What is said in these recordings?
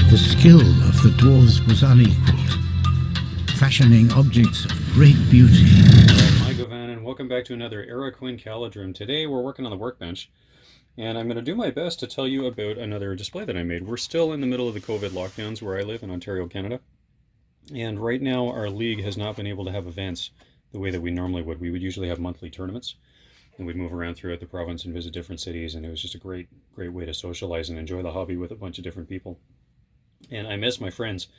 The skill of the dwarves was unequalled, fashioning objects of great beauty. Hi, Govan, and welcome back to another Era Quinn Calidrum. Today we're working on the workbench, and I'm going to do my best to tell you about another display that I made. We're still in the middle of the COVID lockdowns where I live in Ontario, Canada, and right now our league has not been able to have events the way that we normally would. We would usually have monthly tournaments, and we'd move around throughout the province and visit different cities, and it was just a great way to socialize and enjoy the hobby with a bunch of different people. And I miss my friends.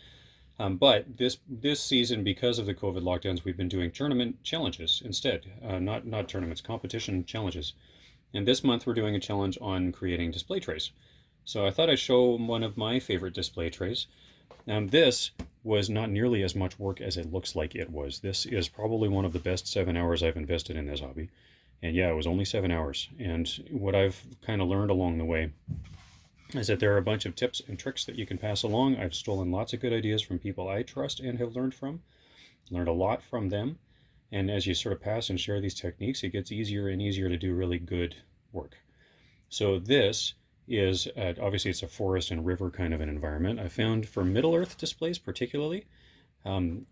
But this season, because of the COVID lockdowns, we've been doing tournament challenges instead. Not tournaments, competition challenges. And this month we're doing a challenge on creating display trays. So I thought I'd show one of my favorite display trays. This was not nearly as much work as it looks like it was. This is probably one of the best 7 hours I've invested in this hobby. And yeah, it was only 7 hours. And what I've kind of learned along the way is that there are a bunch of tips and tricks that you can pass along. I've stolen lots of good ideas from people I trust and have learned a lot from them. And as you sort of pass and share these techniques, it gets easier and easier to do really good work. So this is, obviously it's a forest and river kind of an environment. I found for Middle Earth displays particularly,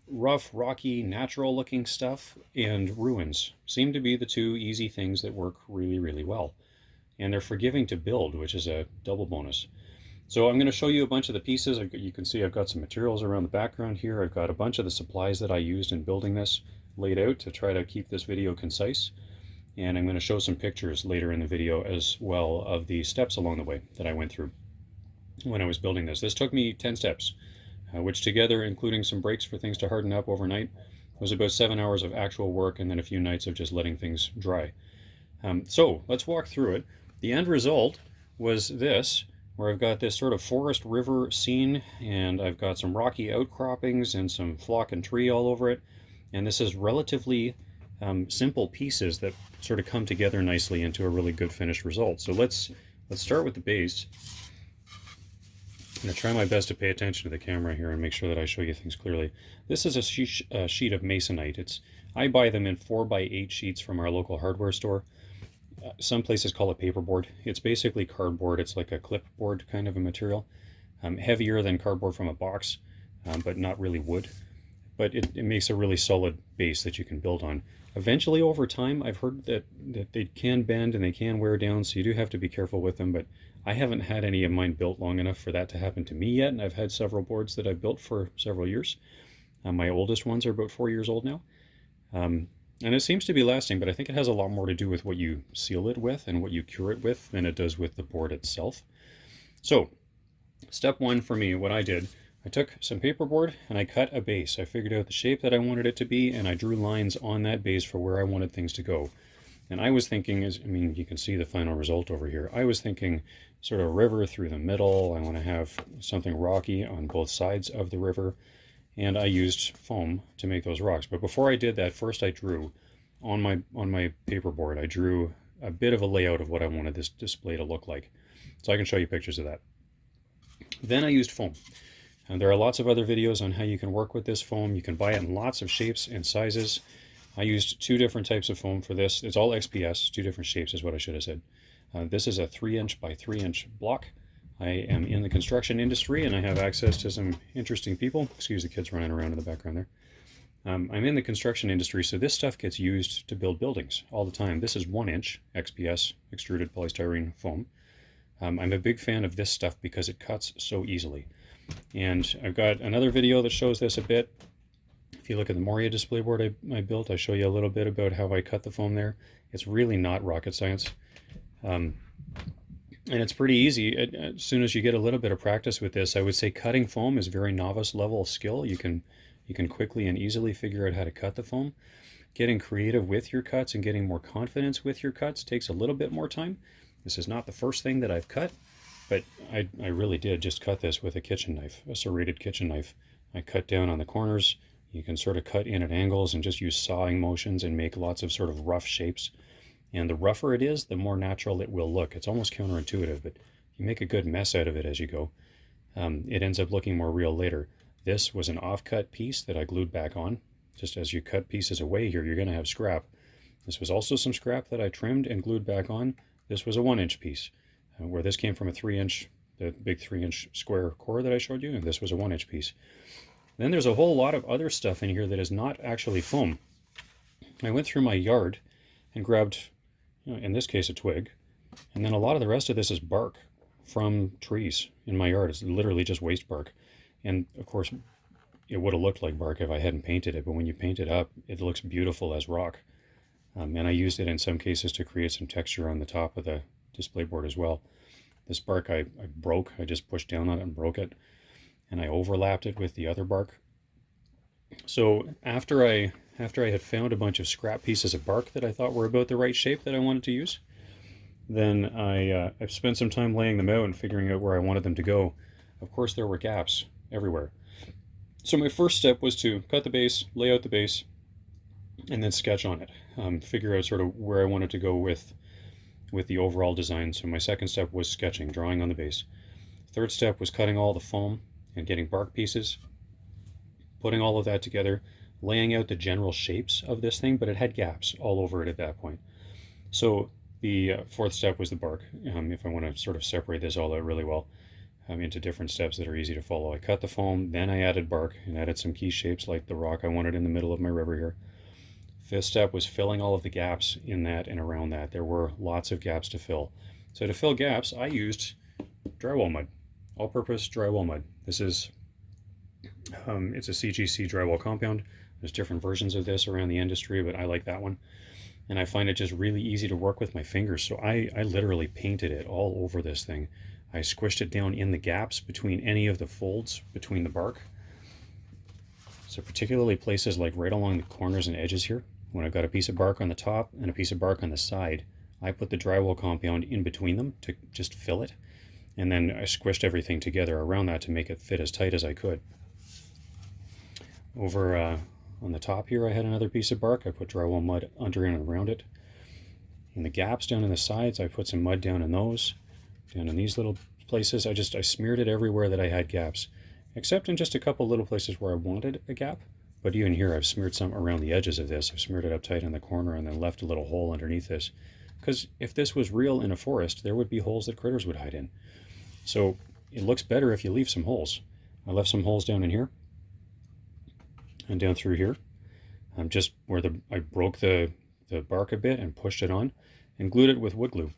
rough, rocky, natural looking stuff and ruins seem to be the two easy things that work really, really well. And they're forgiving to build, which is a double bonus. So I'm going to show you a bunch of the pieces. You can see I've got some materials around the background here. I've got a bunch of the supplies that I used in building this laid out to try to keep this video concise. And I'm going to show some pictures later in the video as well of the steps along the way that I went through when I was building this. This took me 10 steps, which together, including some breaks for things to harden up overnight, was about 7 hours of actual work and then a few nights of just letting things dry. So let's walk through it. The end result was this, where I've got this sort of forest river scene, and I've got some rocky outcroppings and some flock and tree all over it. And this is relatively simple pieces that sort of come together nicely into a really good finished result. So let's start with the base. I'm going to try my best to pay attention to the camera here and make sure that I show you things clearly. This is a sheet of masonite. I buy them in 4x8 sheets from our local hardware store. Some places call it paperboard. It's basically cardboard. It's like a clipboard kind of a material. Heavier than cardboard from a box, but not really wood. But it makes a really solid base that you can build on. Eventually, over time, I've heard that they can bend and they can wear down, so you do have to be careful with them. But I haven't had any of mine built long enough for that to happen to me yet, and I've had several boards that I've built for several years. My oldest ones are about 4 years old now. And it seems to be lasting, but I think it has a lot more to do with what you seal it with and what you cure it with than it does with the board itself. So, step one for me, what I did, I took some paperboard and I cut a base. I figured out the shape that I wanted it to be, and I drew lines on that base for where I wanted things to go. And I was thinking, you can see the final result over here. I was thinking sort of river through the middle. I want to have something rocky on both sides of the river. And I used foam to make those rocks. But before I did that, first I drew on my paperboard, I drew a bit of a layout of what I wanted this display to look like. So I can show you pictures of that. Then I used foam. And there are lots of other videos on how you can work with this foam. You can buy it in lots of shapes and sizes. I used 2 different types of foam for this. It's all XPS, 2 different shapes is what I should have said. This is a 3-inch by 3-inch block. I am in the construction industry and I have access to some interesting people. Excuse the kids running around in the background there. I'm in the construction industry, so this stuff gets used to build buildings all the time. This is 1-inch XPS, extruded polystyrene foam. I'm a big fan of this stuff because it cuts so easily. And I've got another video that shows this a bit. If you look at the Moria display board I built, I show you a little bit about how I cut the foam there. It's really not rocket science. And it's pretty easy. As soon as you get a little bit of practice with this, I would say cutting foam is very novice level skill. You can quickly and easily figure out how to cut the foam. Getting creative with your cuts and getting more confidence with your cuts takes a little bit more time. This is not the first thing that I've cut, but I really did just cut this with a kitchen knife, a serrated kitchen knife. I cut down on the corners. You can sort of cut in at angles and just use sawing motions and make lots of sort of rough shapes. And the rougher it is, the more natural it will look. It's almost counterintuitive, but you make a good mess out of it as you go. It ends up looking more real later. This was an off-cut piece that I glued back on. Just as you cut pieces away here, you're going to have scrap. This was also some scrap that I trimmed and glued back on. This was a 1-inch piece, where this came from a 3-inch the big 3-inch square core that I showed you, and this was a 1-inch piece. Then there's a whole lot of other stuff in here that is not actually foam. I went through my yard and grabbed, in this case, a twig, and then a lot of the rest of this is bark from trees in my yard. It's literally just waste bark. And of course, it would have looked like bark if I hadn't painted it, but when you paint it up, it looks beautiful as rock. And I used it in some cases to create some texture on the top of the display board as well. This bark I broke. I just pushed down on it and broke it, and I overlapped it with the other bark. So after I had found a bunch of scrap pieces of bark that I thought were about the right shape that I wanted to use, then I've spent some time laying them out and figuring out where I wanted them to go. Of course, there were gaps everywhere. So my first step was to cut the base, lay out the base, and then sketch on it. Figure out sort of where I wanted to go with the overall design. So my second step was sketching, drawing on the base. Third step was cutting all the foam and getting bark pieces, putting all of that together, laying out the general shapes of this thing, but it had gaps all over it at that point. So the fourth step was the bark. If I want to sort of separate this all out really well into different steps that are easy to follow. I cut the foam, then I added bark and added some key shapes like the rock I wanted in the middle of my river here. Fifth step was filling all of the gaps in that and around that. There were lots of gaps to fill. So to fill gaps, I used drywall mud, all-purpose drywall mud. This is, it's a CGC drywall compound. There's different versions of this around the industry, but I like that one. And I find it just really easy to work with my fingers. So I literally painted it all over this thing. I squished it down in the gaps between any of the folds between the bark. So particularly places like right along the corners and edges here. When I've got a piece of bark on the top and a piece of bark on the side, I put the drywall compound in between them to just fill it. And then I squished everything together around that to make it fit as tight as I could. Over on the top here, I had another piece of bark. I put drywall mud under and around it. In the gaps down in the sides, I put some mud down in those. Down in these little places, I smeared it everywhere that I had gaps, except in just a couple little places where I wanted a gap. But even here, I've smeared some around the edges of this. I've smeared it up tight in the corner and then left a little hole underneath this. Because if this was real in a forest, there would be holes that critters would hide in. So it looks better if you leave some holes. I left some holes down in here and down through here. Just where I broke the bark a bit and pushed it on and glued it with wood glue.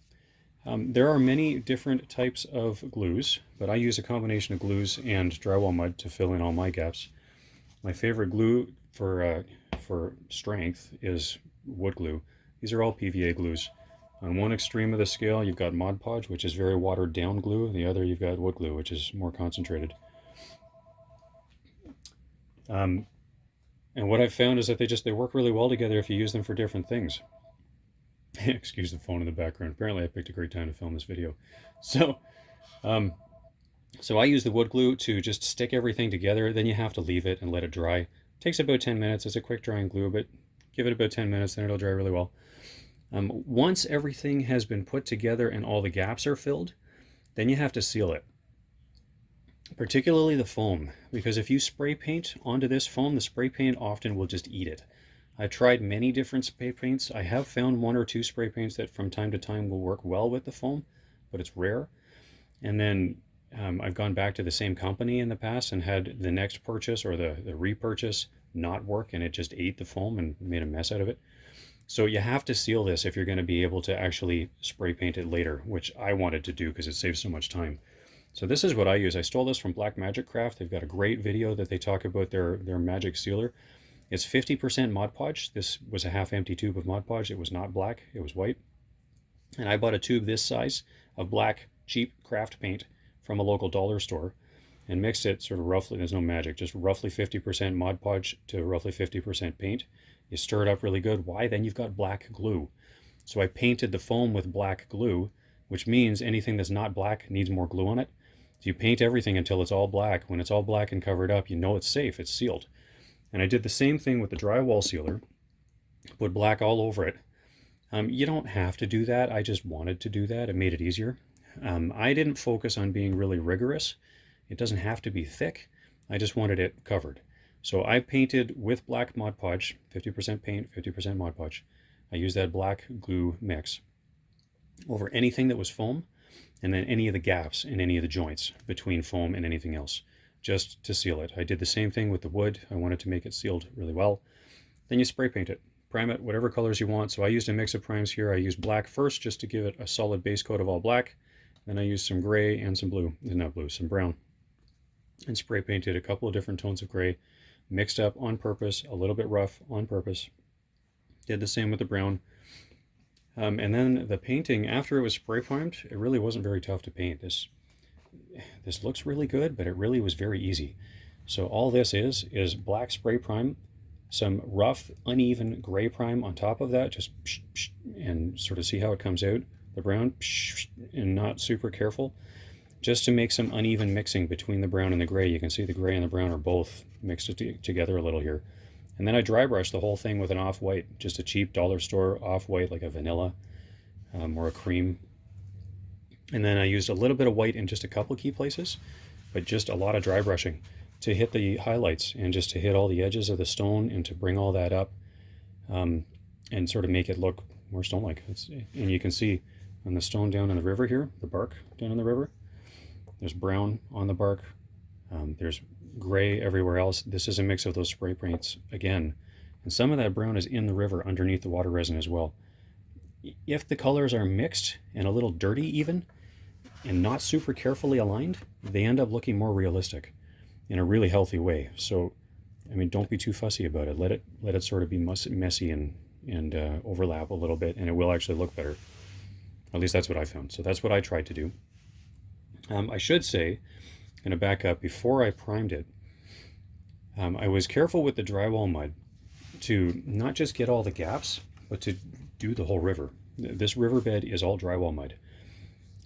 There are many different types of glues, but I use a combination of glues and drywall mud to fill in all my gaps. My favorite glue for strength is wood glue. These are all PVA glues. On one extreme of the scale, you've got Mod Podge, which is very watered down glue. The other, you've got wood glue, which is more concentrated. And what I've found is that they work really well together if you use them for different things. Excuse the phone in the background. Apparently I picked a great time to film this video. So I use the wood glue to just stick everything together. Then you have to leave it and let it dry. It takes about 10 minutes. It's a quick drying glue, but give it about 10 minutes, then it'll dry really well. Once everything has been put together and all the gaps are filled, then you have to seal it. Particularly the foam, because if you spray paint onto this foam, the spray paint often will just eat it. I've tried many different spray paints. I have found one or two spray paints that from time to time will work well with the foam, but it's rare. And then I've gone back to the same company in the past and had the next purchase or the repurchase not work, and it just ate the foam and made a mess out of it. So you have to seal this if you're going to be able to actually spray paint it later, which I wanted to do because it saves so much time. So this is what I use. I stole this from Black Magic Craft. They've got a great video that they talk about their magic sealer. It's 50% Mod Podge. This was a half-empty tube of Mod Podge. It was not black, it was white. And I bought a tube this size of black, cheap craft paint from a local dollar store and mixed it sort of roughly, there's no magic, just roughly 50% Mod Podge to roughly 50% paint. You stir it up really good. Why? Then you've got black glue. So I painted the foam with black glue, which means anything that's not black needs more glue on it. So you paint everything until it's all black. When it's all black and covered up, you know it's safe, it's sealed. And I did the same thing with the drywall sealer, put black all over it. You don't have to do that. I just wanted to do that. It made it easier. I didn't focus on being really rigorous. It doesn't have to be thick. I just wanted it covered. So I painted with black Mod Podge, 50% paint, 50% Mod Podge. I used that black glue mix over anything that was foam. and then any of the gaps in any of the joints between foam and anything else, just to seal it. I did the same thing with the wood. I wanted to make it sealed really well. Then you spray paint it, prime it whatever colors you want. So I used a mix of primes here. I used black first just to give it a solid base coat of all black. Then I used some gray and some blue, not blue, some brown, and spray painted a couple of different tones of gray, mixed up on purpose, a little bit rough on purpose. Did the same with the brown. And then the painting, after it was spray primed, it really wasn't very tough to paint. This looks really good, but it really was very easy. So all this is black spray prime, some rough, uneven gray prime on top of that, just and sort of see how it comes out. The brown, and not super careful, just to make some uneven mixing between the brown and the gray. You can see the gray and the brown are both mixed together a little here. And then I dry brushed the whole thing with an off-white, just a cheap dollar store off-white, like a vanilla or a cream. And then I used a little bit of white in just a couple key places, but just a lot of dry brushing to hit the highlights and just to hit all the edges of the stone and to bring all that up and sort of make it look more stone-like. And you can see on the stone down in the river here, the bark down in the river, there's brown on the bark, there's gray everywhere else. This is a mix of those spray paints again, and some of that brown is in the river underneath the water resin as well. If the colors are mixed and a little dirty even, and not super carefully aligned, they end up looking more realistic in a really healthy way. So, I mean, don't be too fussy about it. Let it sort of be messy and overlap a little bit, and it will actually look better. At least that's what I found. So that's what I tried to do. I should say, I'm going to back up, before I primed it, I was careful with the drywall mud to not just get all the gaps, but to do the whole river. This riverbed is all drywall mud.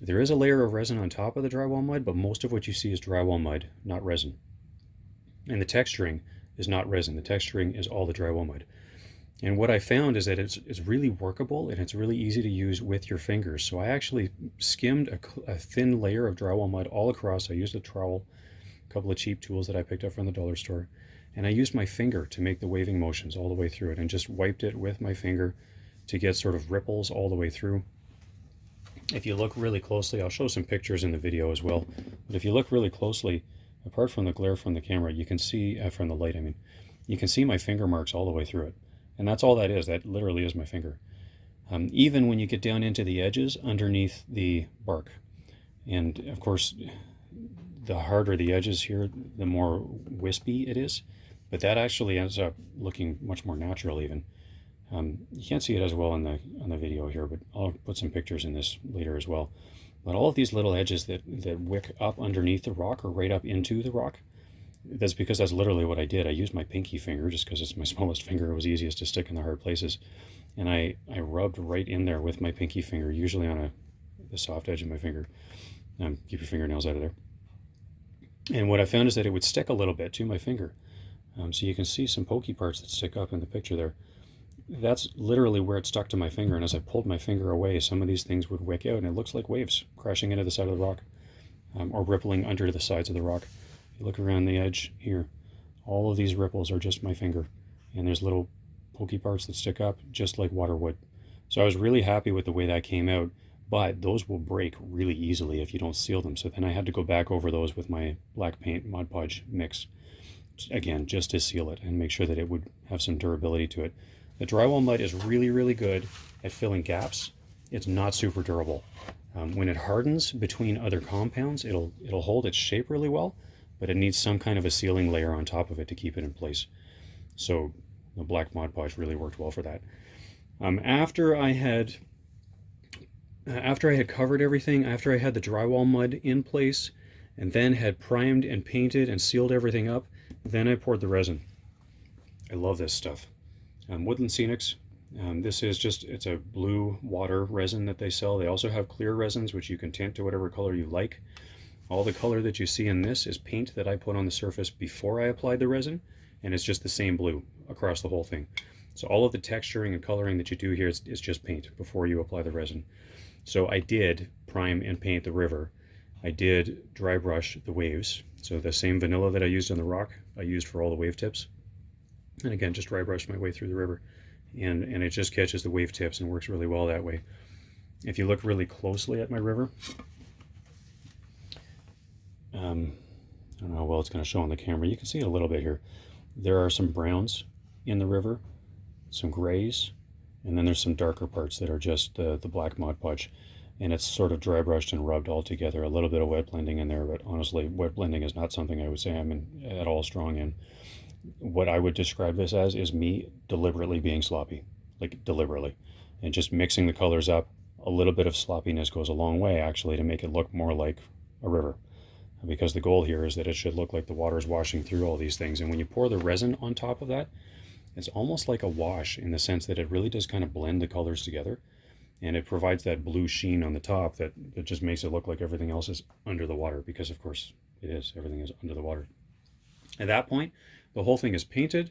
There is a layer of resin on top of the drywall mud, but most of what you see is drywall mud, not resin. And the texturing is not resin. The texturing is all the drywall mud. And what I found is that it's really workable and it's really easy to use with your fingers. So I actually skimmed a thin layer of drywall mud all across. I used a trowel, a couple of cheap tools that I picked up from the dollar store, and I used my finger to make the waving motions all the way through it, and just wiped it with my finger to get sort of ripples all the way through. If you look really closely, I'll show some pictures in the video as well, but if you look really closely, apart from the glare from the camera, you can see, from the light I mean, you can see my finger marks all the way through it. And that's all that is. That literally is my finger. Even when you get down into the edges underneath the bark. And of course, the harder the edges here, the more wispy it is. But that actually ends up looking much more natural even. You can't see it as well on the video here, but I'll put some pictures in this later as well. But all of these little edges that wick up underneath the rock or right up into the rock, that's because that's literally what I did. I used my pinky finger just because it's my smallest finger. It was easiest to stick in the hard places. And I rubbed right in there with my pinky finger, usually on the soft edge of my finger. Keep your fingernails out of there. And what I found is that it would stick a little bit to my finger. So you can see some pokey parts that stick up in the picture there. That's literally where it stuck to my finger. And as I pulled my finger away, some of these things would wick out, and it looks like waves crashing into the side of the rock, or rippling under the sides of the rock. If you look around the edge here, all of these ripples are just my finger, and there's little pokey parts that stick up just like water would. So I was really happy with the way that came out, but those will break really easily if you don't seal them. So then I had to go back over those with my black paint Mod Podge mix, again, just to seal it and make sure that it would have some durability to it. The drywall mud is really, really good at filling gaps. It's not super durable. When it hardens between other compounds, it'll hold its shape really well, but it needs some kind of a sealing layer on top of it to keep it in place. So the black Mod Podge really worked well for that. After I had covered everything, after I had the drywall mud in place, and then had primed and painted and sealed everything up, then I poured the resin. I love this stuff. Woodland Scenics. This is just, it's a blue water resin that they sell. They also have clear resins, which you can tint to whatever color you like. All the color that you see in this is paint that I put on the surface before I applied the resin, and it's just the same blue across the whole thing. So all of the texturing and coloring that you do here is just paint before you apply the resin. So I did prime and paint the river. I did dry brush the waves. So the same vanilla that I used on the rock, I used for all the wave tips. And again, just dry brushed my way through the river. And it just catches the wave tips and works really well that way. If you look really closely at my river, I don't know how well it's going to show on the camera. You can see it a little bit here. There are some browns in the river, some grays, and then there's some darker parts that are just the black Mod Podge. And it's sort of dry brushed and rubbed all together. A little bit of wet blending in there, but honestly, wet blending is not something I would say I'm at all strong in. What I would describe this as is me deliberately being sloppy, like deliberately, and just mixing the colors up. A little bit of sloppiness goes a long way, actually, to make it look more like a river. Because the goal here is that it should look like the water is washing through all these things. And when you pour the resin on top of that, it's almost like a wash in the sense that it really does kind of blend the colors together. And it provides that blue sheen on the top that just makes it look like everything else is under the water, because of course it is. Everything is under the water. At that point, the whole thing is painted.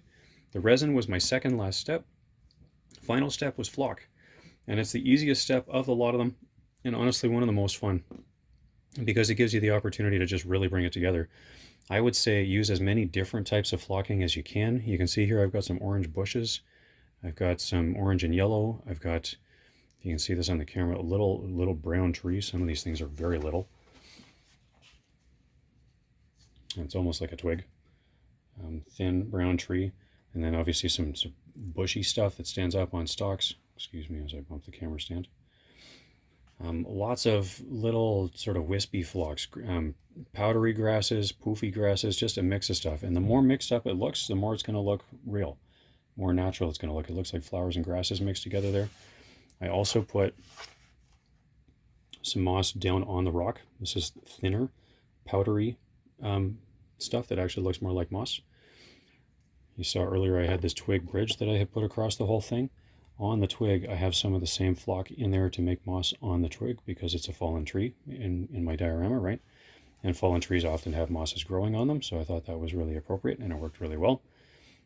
The resin was my second last step. Final step was flock. And it's the easiest step of a lot of them, and honestly one of the most fun, because it gives you the opportunity to just really bring it together. I would say use as many different types of flocking as you can. You can see here I've got some orange bushes. I've got some orange and yellow. I've got, you can see this on the camera, a little brown tree. Some of these things are very little. And it's almost like a twig. Thin brown tree. And then obviously some bushy stuff that stands up on stalks. Excuse me as I bump the camera stand. Lots of little sort of wispy flocks, powdery grasses, poofy grasses, just a mix of stuff. And the more mixed up it looks, the more it's going to look real, more natural it's going to look. It looks like flowers and grasses mixed together there. I also put some moss down on the rock. This is thinner, powdery stuff that actually looks more like moss. You saw earlier I had this twig bridge that I had put across the whole thing. On the twig, I have some of the same flock in there to make moss on the twig because it's a fallen tree in my diorama, right? And fallen trees often have mosses growing on them, so I thought that was really appropriate and it worked really well.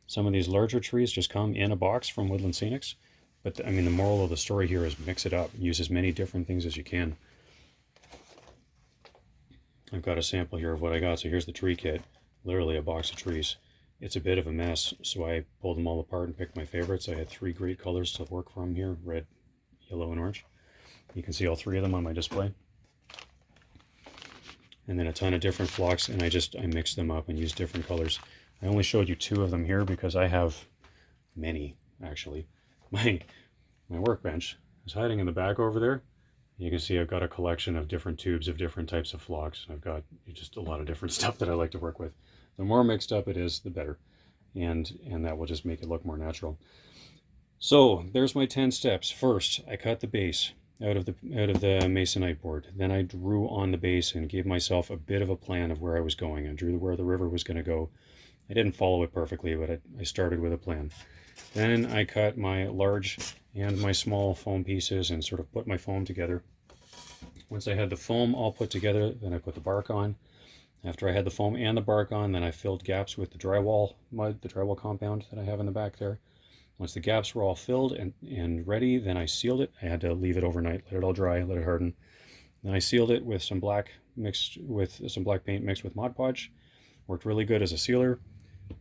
Some of these larger trees just come in a box from Woodland Scenics, but I mean the moral of the story here is mix it up. Use as many different things as you can. I've got a sample here of what I got. So here's the tree kit, literally a box of trees. It's a bit of a mess, so I pulled them all apart and picked my favorites. I had 3 great colors to work from here, red, yellow, and orange. You can see all 3 of them on my display. And then a ton of different flocks, and I mixed them up and used different colors. I only showed you 2 of them here because I have many, actually. My workbench is hiding in the back over there. You can see I've got a collection of different tubes of different types of flocks. I've got just a lot of different stuff that I like to work with. The more mixed up it is, the better. And that will just make it look more natural. So there's my 10 steps. First, I cut the base out of the masonite board. Then I drew on the base and gave myself a bit of a plan of where I was going. I drew where the river was going to go. I didn't follow it perfectly, but I started with a plan. Then I cut my large and my small foam pieces and sort of put my foam together. Once I had the foam all put together, then I put the bark on. After I had the foam and the bark on, then I filled gaps with the drywall mud, the drywall compound that I have in the back there. Once the gaps were all filled and ready, then I sealed it. I had to leave it overnight, let it all dry, let it harden. Then I sealed it with some black paint mixed with Mod Podge. Worked really good as a sealer.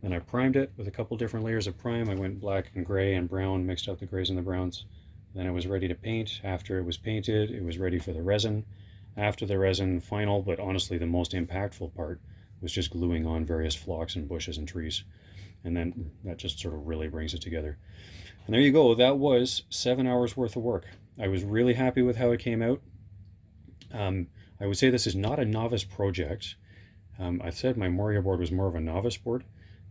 Then I primed it with a couple different layers of prime. I went black and gray and brown, mixed up the grays and the browns. Then it was ready to paint. After it was painted, it was ready for the resin. After the resin, final, but honestly the most impactful part was just gluing on various flocks and bushes and trees. And then that just sort of really brings it together. And there you go. That was 7 hours worth of work. I was really happy with how it came out. I would say this is not a novice project. I said my Moria board was more of a novice board.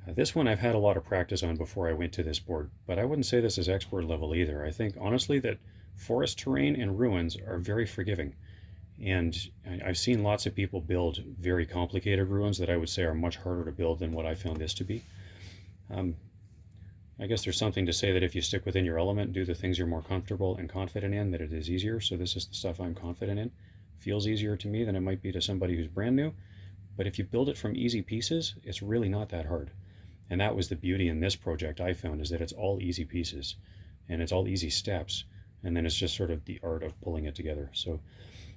This one I've had a lot of practice on before I went to this board, but I wouldn't say this is expert level either. I think honestly that forest terrain and ruins are very forgiving. And I've seen lots of people build very complicated ruins that I would say are much harder to build than what I found this to be. I guess there's something to say that if you stick within your element, do the things you're more comfortable and confident in, that it is easier. So this is the stuff I'm confident in. Feels easier to me than it might be to somebody who's brand new. But if you build it from easy pieces, it's really not that hard. And that was the beauty in this project I found, is that it's all easy pieces and it's all easy steps. And then it's just sort of the art of pulling it together. So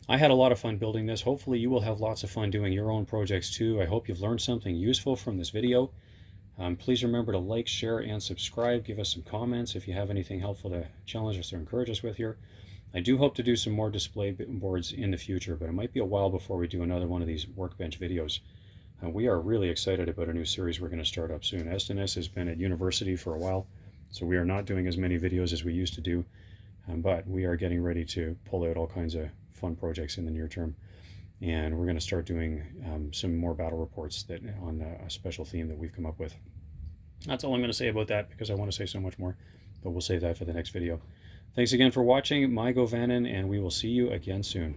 I had a lot of fun building this. Hopefully you will have lots of fun doing your own projects too. I hope you've learned something useful from this video. Please remember to like, share, and subscribe. Give us some comments if you have anything helpful to challenge us or encourage us with here. I do hope to do some more display boards in the future, but it might be a while before we do another one of these Workbench videos. We are really excited about a new series we're going to start up soon. Estes has been at university for a while, so we are not doing as many videos as we used to do, but we are getting ready to pull out all kinds of fun projects in the near term. And we're going to start doing some more battle reports that on a special theme that we've come up with. That's all I'm going to say about that, because I want to say so much more, but we'll save that for the next video. Thanks again for watching. My Govanen, and we will see you again soon.